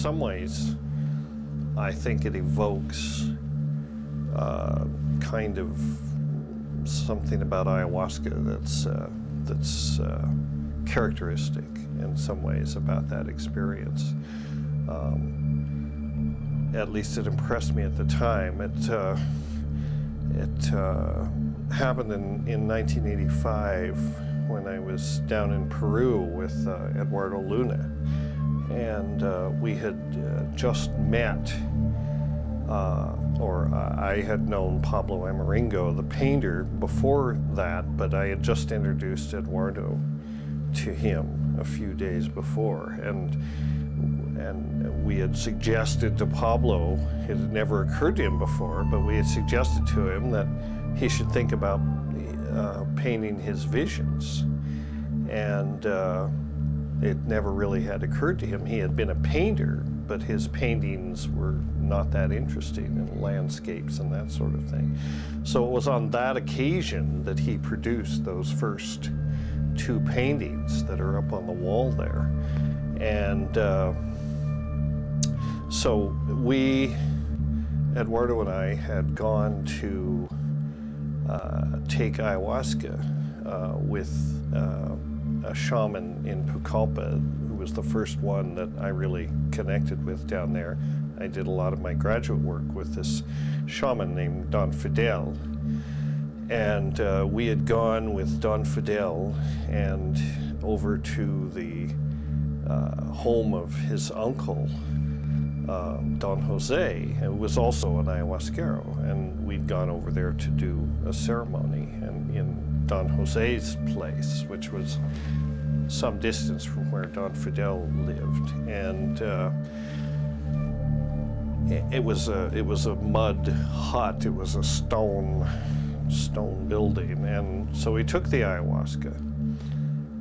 some ways, I think it evokes kind of something about ayahuasca that's characteristic in some ways about that experience. At least it impressed me at the time. It happened in 1985 when I was down in Peru with Eduardo Luna, and we had just met, or I had known Pablo Amaringo, the painter, before that, but I had just introduced Eduardo to him a few days before, and we had suggested to Pablo, it had never occurred to him before, but we had suggested to him that he should think about painting his visions. And it never really had occurred to him. He had been a painter, but his paintings were not that interesting in landscapes and that sort of thing. So it was on that occasion that he produced those first two paintings that are up on the wall there. And so we, Eduardo and I, had gone to take ayahuasca with a shaman in Pucallpa, who was the first one that I really connected with down there. I did a lot of my graduate work with this shaman named Don Fidel. And we had gone with Don Fidel and over to the home of his uncle, Don Jose, who was also an ayahuasquero, and we'd gone over there to do a ceremony in Don Jose's place, which was some distance from where Don Fidel lived, and it was a mud hut. It was a stone building, and so we took the ayahuasca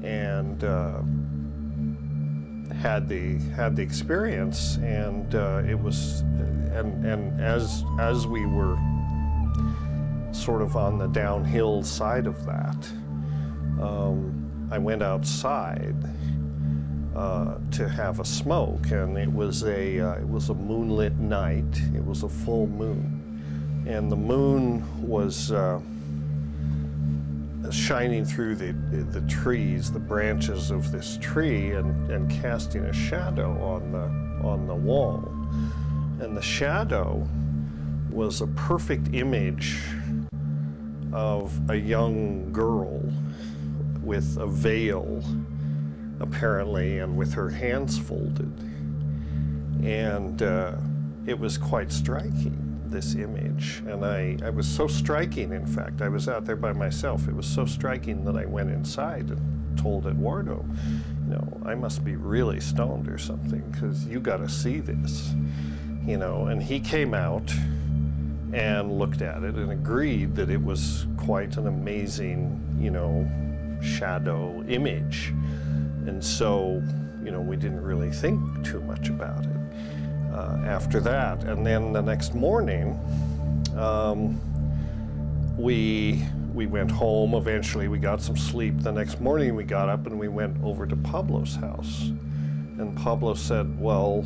and had the experience, and it was and as we were sort of on the downhill side of that, I went outside to have a smoke, and it was a moonlit night. It was a full moon, and the moon was shining through the trees, the branches of this tree, and casting a shadow on the wall. And the shadow was a perfect image of a young girl with a veil, apparently, and with her hands folded. And it was quite striking, this image. And I was so striking, in fact, I was out there by myself. It was so striking that I went inside and told Eduardo, you know, I must be really stoned or something, because you got to see this, you know. And he came out and looked at it and agreed that it was quite an amazing, you know, shadow image. And so, you know, we didn't really think too much about it after that. And then the next morning, we went home. Eventually we got some sleep. The next morning we got up and we went over to Pablo's house. And Pablo said, well,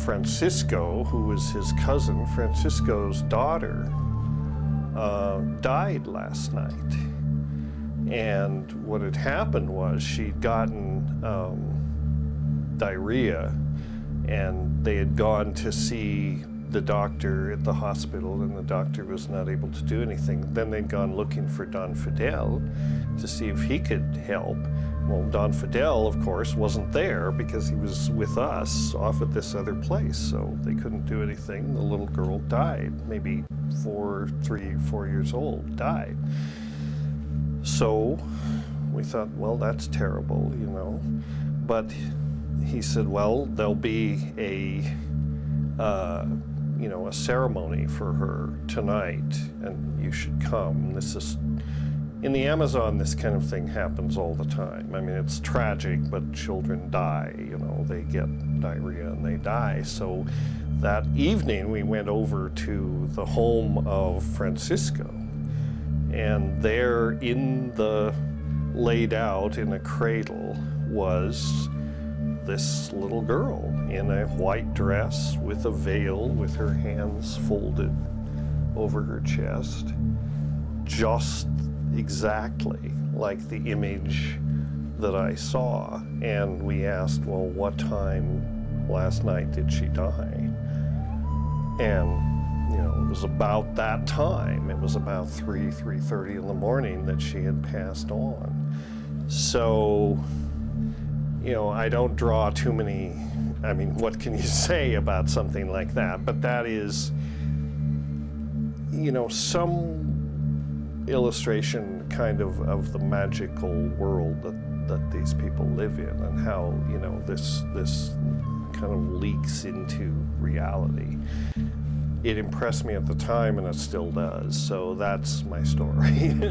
Francisco, who was his cousin, Francisco's daughter, died last night. And what had happened was she'd gotten diarrhea, and they had gone to see the doctor at the hospital, and the doctor was not able to do anything. Then they'd gone looking for Don Fidel to see if he could help. Well, Don Fidel, of course, wasn't there because he was with us off at this other place, so they couldn't do anything. The little girl died, maybe 3, 4 years old, died. So we thought, well, that's terrible, you know. But he said, well, there'll be a ceremony for her tonight, and you should come. This is, in the Amazon, this kind of thing happens all the time. I mean, it's tragic, but children die, you know, they get diarrhea and they die. So that evening we went over to the home of Francisco, and there laid out in a cradle was this little girl in a white dress with a veil, with her hands folded over her chest, just exactly like the image that I saw. And we asked, well, what time last night did she die? And, you know, it was about that time. It was about 3:30 in the morning that she had passed on. So, you know, I don't draw too many, I mean, what can you say about something like that? But that is, you know, some illustration kind of the magical world that these people live in, and how, you know, this kind of leaks into reality. It impressed me at the time, and it still does. So that's my story.